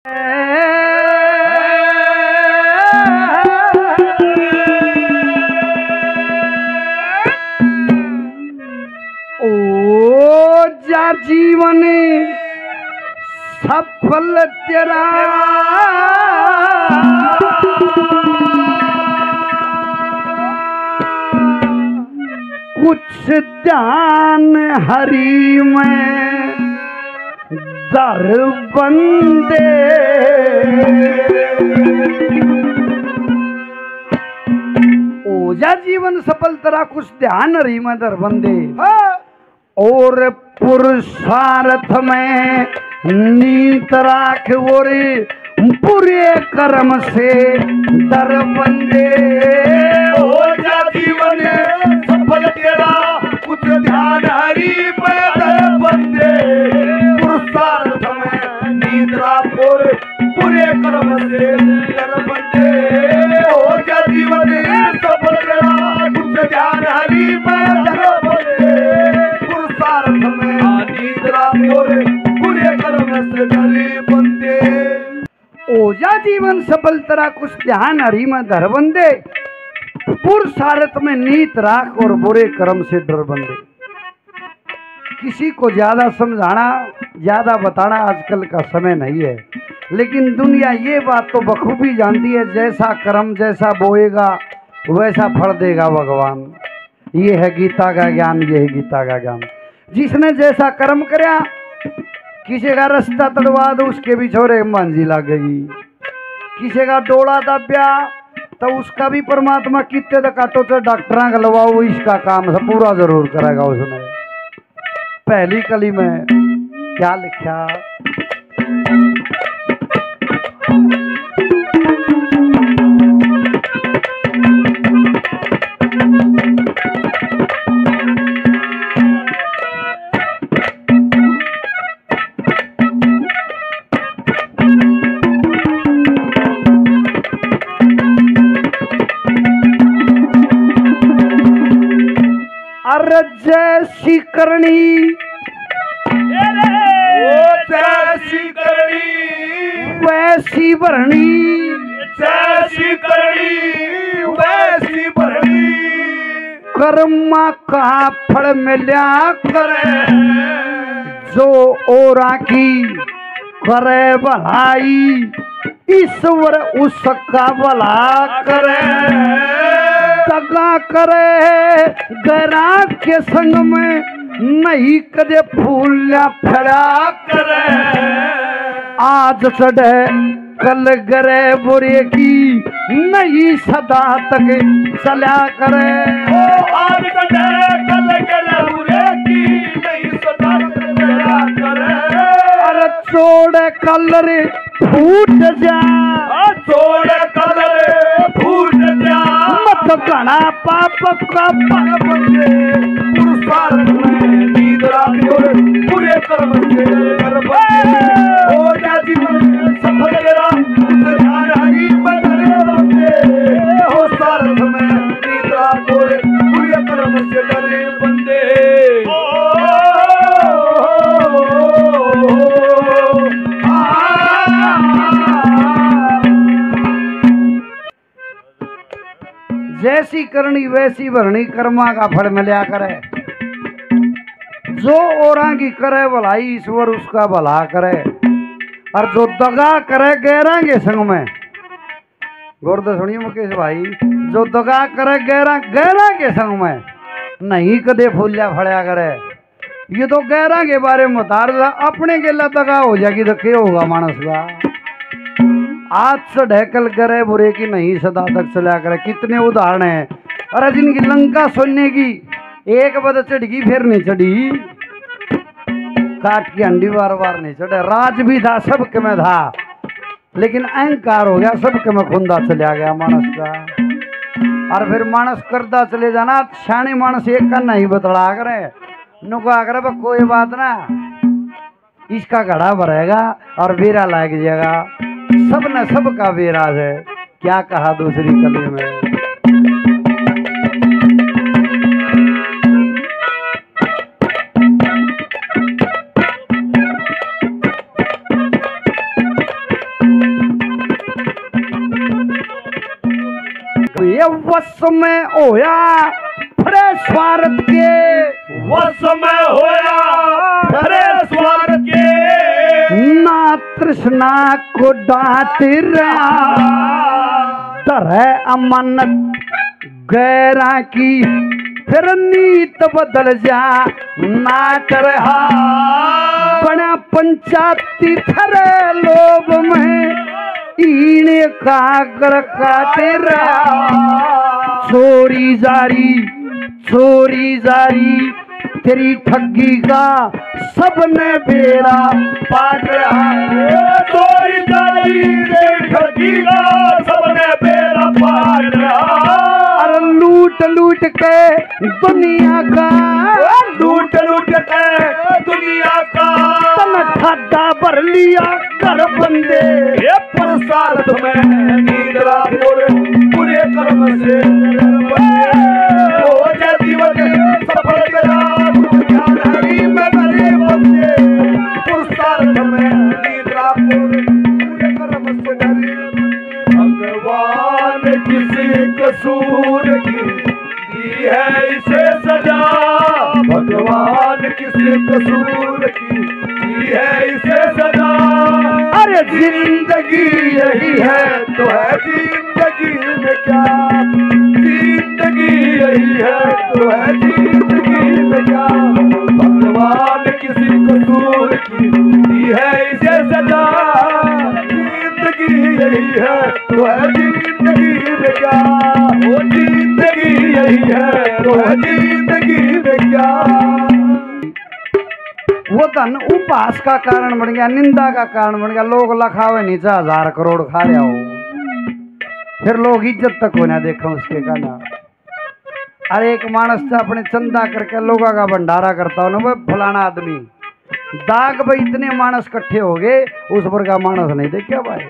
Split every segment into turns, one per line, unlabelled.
ओ जा जीवन सफल तेरा कुछ ध्यान हरि में दर बंदे। ओजा जीवन सफल तेरा कुछ ध्यान हरि में दर बंदे। और पुरुषार्थ में नीत राख और बुरे कर्म से डर बंदे।
ओजा जीवन सफल तेरा कुछ ध्यान हरि में दर बंदे। पुरुषार्थ में नीत राख और बुरे कर्म से डर बंदे। ओजा जीवन सफल तेरा कुछ ध्यान हरि में दर बंदे। पुरुषार्थ में नीत राख और बुरे कर्म से डर बंदे।
ओजा जीवन सफल तेरा कुछ ध्यान हरि में धर बंदे। पुरुषार्थ में नीत राख और बुरे कर्म से डर बंदे। किसी को ज्यादा समझाना ज्यादा बताना आजकल का समय नहीं है, लेकिन दुनिया ये बात तो बखूबी जानती है, जैसा कर्म जैसा बोएगा वैसा फल देगा भगवान। ये है गीता का ज्ञान, ये है गीता का ज्ञान। जिसने जैसा कर्म करया, किसी का रास्ता तड़वा दो उसके भी छोरे मांझी लगेगी। किसी का डोला दब्या तो उसका भी परमात्मा कितने तक काटो तो डॉक्टर गलवाओ, इसका काम सब पूरा जरूर करेगा। उसने पहली कली में क्या लिखा? जैसी करनी
जैसी करनी
वैसी भरनी।
जैसी करनी वैसी भरनी।
कर्मा का फल मिल्या करे जो औरा की करे भलाई। ईश्वर उसका भला करे। दगा करे गैरा के संग में नहीं कदे फूलिया फड़ा
करे।
आज चढ़े कल गरे बुरे की नहीं सदा तक चला करे।
आज चढ़े कल गरे बुरे की नहीं सदा तक चला करे।
अरे छोड़ कलर फूट जा,
छोड़ कलर फूट जा।
मत घना पाप का पर बंदे।
पुरुषार्थ में नीत राख और बुरे कर्म से डर बंदे। ओजा जीवन सफल तेरा कुछ ध्यान हरि में धर बंदे। पुरुषार्थ में नीत राख और बुरे कर्म से डर बंदे।
जैसी करनी वैसी भरनी। कर्मा का फल मिल्या करे। जो औरा की करे भलाई ईश्वर उसका भला करे। और जो दगा करे गैरा के संग में, गौर तो सुनिए मुकेश भाई, जो दगा करे गैरा के संग में नहीं कदे फूलिया फड़या करे। ये तो गैरा के बारे में बता रहा, अपने के लिए दगा हो जाएगी तो क्या होगा मानस का। आज से ढेकल करे बुरे की नहीं सदा तक चला करे। कितने उदाहरण हैं। अरे जिनकी लंका सोने की एक बद चढ़गी फिर नहीं चढ़ी, काट की हंडी बार बार नहीं चढ़े। राज भी था सबके में था, लेकिन अहंकार हो गया सबके में खुंदा चला गया मानस का। और फिर मानस करता चले जाना। शानी मानस एक का नहीं बतला करे, नुका करे कोई बात ना, इसका घड़ा भरेगा और बेरा लग जाएगा। सब ने सबका बेरा है। क्या कहा दूसरी कली में? ये वश में होया फरे स्वार्थ के,
वश में होया फरे स्वार्थ के,
ना तृष्णा को डांट रहा, तरह अमानत गैरा की, फिर नीत बदल जा ना करहा, बना पंचायती थरे लोभ में ईने कागर काटे रहा, चोरी जारी तेरी ठगी का सबने बेड़ा पाट रहा,
चोरी जारी तेरी ठगी का सबने बेड़ा पाट रहा,
अरे लूट के दुनिया का,
लूट के दुनिया का,
तन खादा भर लिया घर बंदे,
ये पुरुषार्थ में निद्रा पूरे कर्म से हो जा जीवन सफल तेरा, ध्यान हरि में मेरे बंदे, पुरुषार्थ में निद्रा पूरे कर्म से डरे, भगवान किसी कसूर की दी है इसे सजा, भगवान किसी कसूर की दी है इसे सजा,
अरे
जिंदगी यही है तो है जिंदगी में क्या, जिंदगी यही है तो है जिंदगी में क्या, भगवान किसी कसूर की दी है इसे सजा, जिंदगी यही है तो है जिंदगी में क्या, वो जिंदगी यही है तो है जिंदगी में क्या।
वो धन उपहास का कारण बन गया, निंदा का कारण बन गया, लोग लखावे नीचे 1000 करोड़ खा रहा हो, फिर लोग इज्जत तक होना देखो उसके का ना। अरे एक मानस से अपने चंदा करके लोगों का भंडारा करता हो ना, वो फलाना आदमी दाग भाई इतने मानस इकट्ठे हो गए, उस पर का मानस नहीं देखा भाई,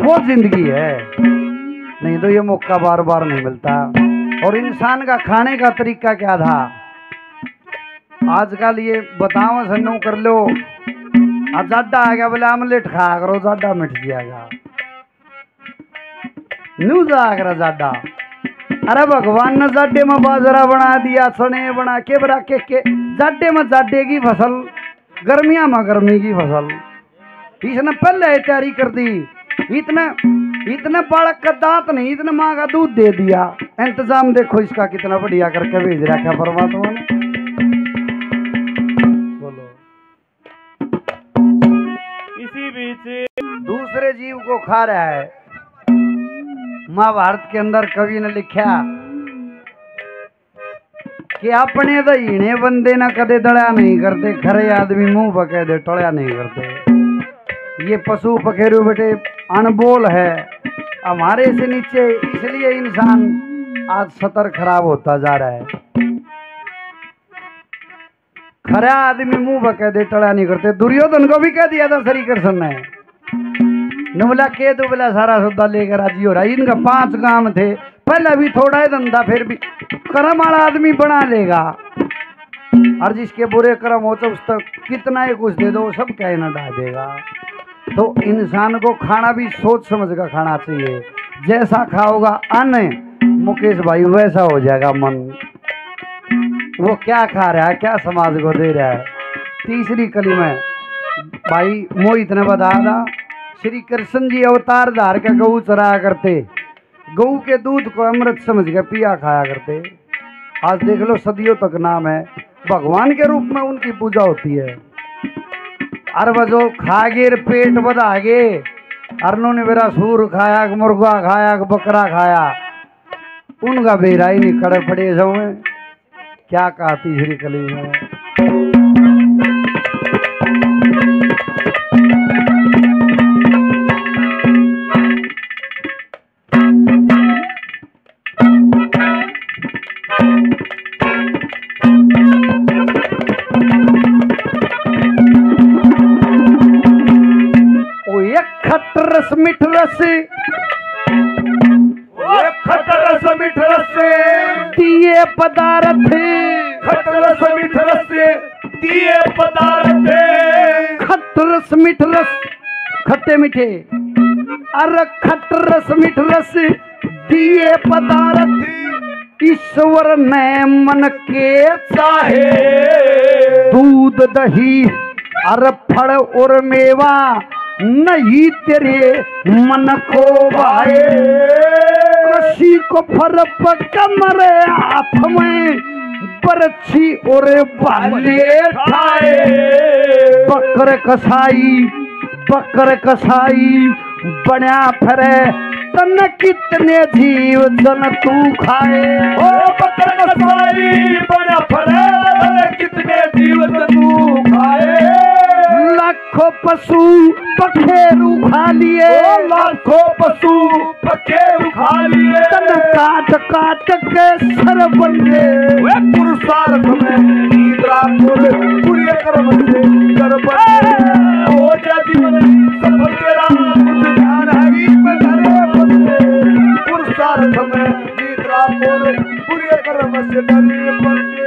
वो जिंदगी है, नहीं तो ये मौका बार बार नहीं मिलता। और इंसान का खाने का तरीका क्या था, आजकल ये बताओ सन्नू कर लो, जाडा आ गया बोले आमलेट खा करो, जाडा मिट जाएगा, न्यू जागरा जाडा। अरे भगवान ने जाडे में बाजरा बना दिया, चने बना के बरा के जाडे में जाडे की फसल, गर्मियां में गर्मी की फसल, इसने पहले तैयारी कर दी, इतने बालक का दांत नहीं, इतने माँ का दूध दे दिया, इंतजाम देखो इसका कितना बढ़िया करके भेज रखा परमात्मा ने।
इसी बीच
दूसरे जीव को खा रहा है। महाभारत के अंदर कवि ने लिखा कि अपने तो हीने बंदे ना कदे दड़ा नहीं करते, खरे आदमी मुंह पके दे टोड़ा नहीं करते। ये पशु पखेरु बेटे अनबोल है हमारे से नीचे, इसलिए इंसान आज सतर खराब होता जा रहा है। खरा आदमी मुंह पके दे टोड़ा नहीं करते। दुर्योधन को भी कह दिया था श्री कृष्ण ने, नवला के दुबला सारा सौदा लेकर राजी हो रहा। इनका 5 काम थे, पहले भी थोड़ा ही धंधा, फिर भी कर्म वाला आदमी बना लेगा, और जिसके बुरे कर्म हो तो उस तक कितना ही कुछ दे दो सब कह ना डाल देगा। तो इंसान को खाना भी सोच समझ कर खाना चाहिए, जैसा खाओगा अन्न मुकेश भाई वैसा हो जाएगा मन। वो क्या खा रहा है, क्या समाज को दे रहा है। तीसरी कली में भाई मोहित ने बताया था, श्री कृष्ण जी अवतार धार के गऊ चराया करते, गऊ के दूध को अमृत समझ के पिया खाया करते। आज देख लो सदियों तक नाम है, भगवान के रूप में उनकी पूजा होती है। और वह जो खागे पेट बधागे, अरनों ने मेरा सूर खाया, मुर्गा खाया, बकरा खाया, उनका बेरा ही नहीं खड़े पड़े सब में। क्या कहा तीसरी कली में, खटरस मिठ रस,
खटरस मिठ रस
दिए पदार्थ,
खटरस मिठ रस दिए पदार्थ,
खटरस मिठ रस खट्टे मीठे, अरे खटरस मिठ रस दिए पदार्थ ईश्वर ने मन के
चाहे
दूध दही और फल और मेवा नहीं तेरे मन को भाए। कृषि को फर कमरे हाथ में बरछी और बाले
ठाए
बकर कसाई बना फिरे तन कितने जीव जन तू खाए।
ओ बकर कसाई बना फिरे तन कितने जीव जन तू खाए।
लाखों पशु पखेरु खा लिए
लाखों पशु पखेरु खा लिए
तन काट काट के सर बंदे
वे पुरुषार्थ में निद्रा पूरे कर्म से कर बंदे हो जा जीवन सफल तेरा कुछ ध्यान हरि में धरे बंदे पुरुषार्थ में निद्रा पूरे कर्म से डरे बंदे।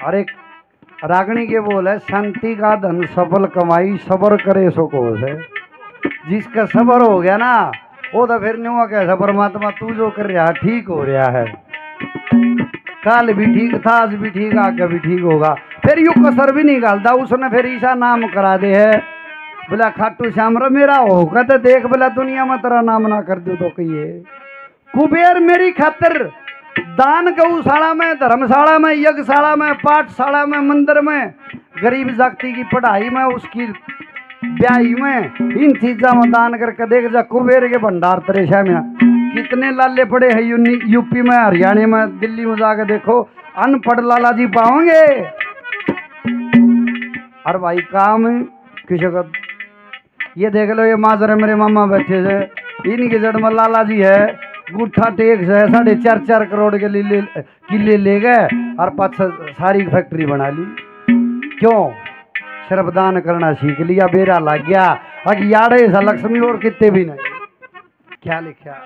अरे रागणी के बोल है शांति का धन सफल कमाई सबर करे सो कोस है। जिसका सबर हो गया ना वो तो फिर नहीं हुआ कैसा परमात्मा तू जो कर रहा ठीक हो रहा है। कल भी ठीक था आज भी ठीक आगे भी ठीक होगा। फिर यू कसर भी निकालता उसने फिर ईसा नाम करा दे है बोला खाटू श्याम रे मेरा होगा तो देख बोला दुनिया में तेरा नाम ना कर दो तो कहिए। कुबेर मेरी खातिर दान गौशाला में धर्मशाला में यज्ञशाला में पाठशाला में मंदिर में गरीब जाति की पढ़ाई में उसकी ब्याही में इन चीजा में दान करके देख जा कुबेर के भंडार त्रेशा में कितने लाले पड़े हैं यूपी में हरियाणा में दिल्ली में जाकर देखो अनपढ़ लाला जी पाओगे। और भाई काम किसी का ये देख लो ये माजरे मेरे मामा बैठे थे इनके जड़ में लाला जी है गुठा टेक से 4.5 करोड़ के लिए किले ले गए और पाँच सारी फैक्ट्री बना ली। क्यों सिर्फ दान करना सीख लिया बेरा लग गया अग याड़े सा लक्ष्मी और कितने भी नहीं क्या लिखा।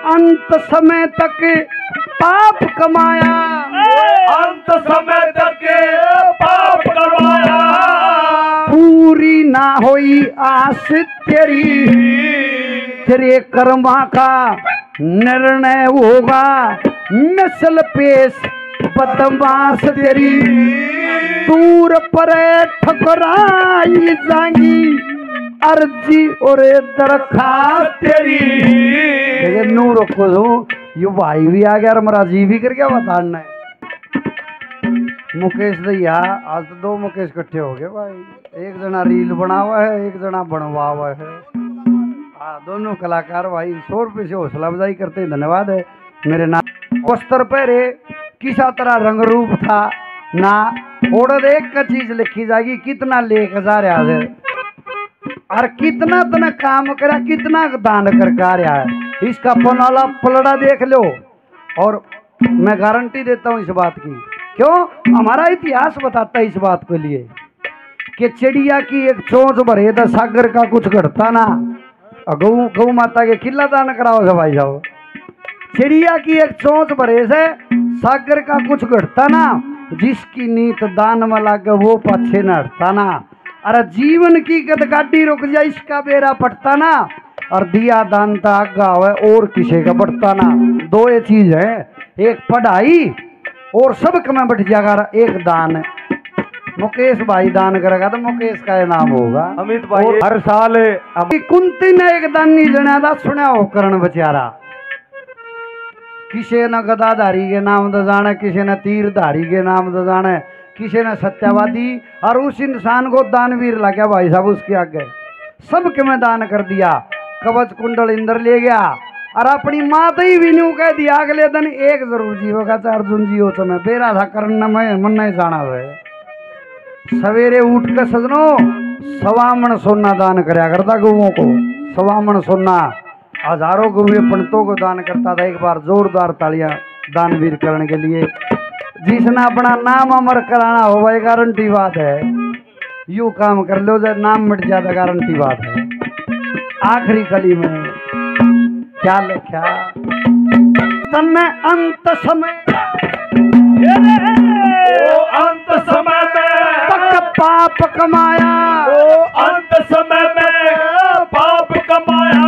अंत समय तक पाप कमाया
अंत समय तक पाप कमाया
पूरी ना होई आस तेरी तेरे कर्मा का निर्णय होगा मिसल पेश बदमाश तेरी दूर पर ठकराई जाएंगी अर्जी और दरखास्त तेरी नू रखो दो यू भाई भी आ गया और मेरा जी भी कर गया बताना है। मुकेश भैया आज तो 2 मुकेश इकट्ठे हो गए भाई। एक जना रील बना हुआ है एक जना बनवा हुआ है। हाँ दोनों कलाकार भाई 100 रुपये से हौसला अफजाई करते हैं धन्यवाद है। मेरे नाम वस्त्र पहरे किसा तरह रंग रूप था ना और एक का चीज लिखी जाएगी कितना लेकर जा रहा है और कितना तना काम करा कितना दान कर आ रहा है। इसका पनाला पलड़ा देख लो और मैं गारंटी देता हूँ इस बात की। क्यों हमारा इतिहास बताता है इस बात के लिए कि चिड़िया की एक चोंच भरे तो सागर का कुछ घटता ना। गौ माता के किला दान कराओ भाई साहब। चिड़िया की एक चोंच भरे से सागर का कुछ घटता ना। जिसकी नीत दान में लागे वो पछे न हटता ना। अरे जीवन की गदगाड़ी रुक जाए इसका बेरा पटता ना। और दिया दान तो आगा हुआ और किसी का बढ़ता ना। 2 ये चीज है एक पढ़ाई और सबक में बढ़ जाएगा एक दान। मुकेश भाई दान करेगा तो मुकेश का नाम होगा।
अमित भाई हर साल
कुंती ने एक दान नहीं जना था सुना हो करण बेचारा। किसी ने गदाधारी के नाम तो जाने किसी ने तीरधारी के नाम तो जाने किसी ने सत्यवादी और उस इंसान को दानवीर ला गया भाई साहब उसके आगे सबके में दान कर दिया। कवच कुंडल इंद्र ले गया और अपनी माता ही भी नहीं कह दिया अगले दिन एक जरूर जीवोगा चाहे अर्जुन जी हो समय बेरा था करना मैं मन नहीं जाना है। सवेरे उठ कर सजनो सवामण सोना दान कराया करता गौओं को। सवामण सोना हजारों गौए पंडितों को दान करता था। एक बार जोरदार तालियां दानवीर करने के लिए। जिसने अपना नाम अमर कराना हो भाई गारंटी बात है यू काम कर लो जब नाम मिट जाता गारंटी बात है। आखिरी कली में क्या लिखा तन्ने अंत समय
ओ अंत समय में
तक पाप कमाया।
ओ अंत समय में पाप कमाया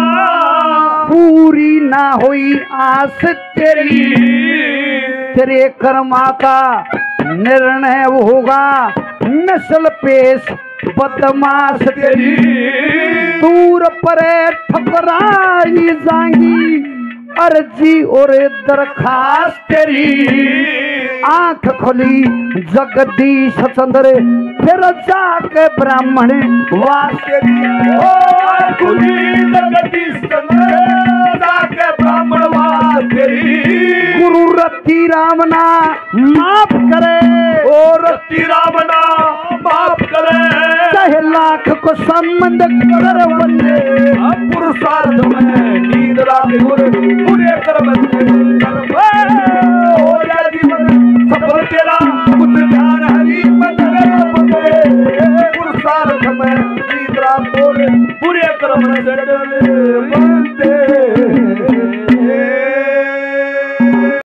पूरी ना हुई आस तेरी तेरे कर्मा का निर्णय होगा नस्ल पेश बदमाश तेरी दूर परे ठकराई जाएंगी अर्जी और दरखास्त तेरी। आंख खुली जगदीश चंद्र फिर जाके ब्राह्मण वास तेरी।
ओ आंख खुली जगदीश चंद्र जाके ब्राह्मण वास तेरी।
गुरु रति रामना माफ करे
ओ रति रामना माफ करे
चाहे लाख को संबंध कर बंदे
पुरुषार्थ में नींद रात गुरु पूरे कर्म से कर्म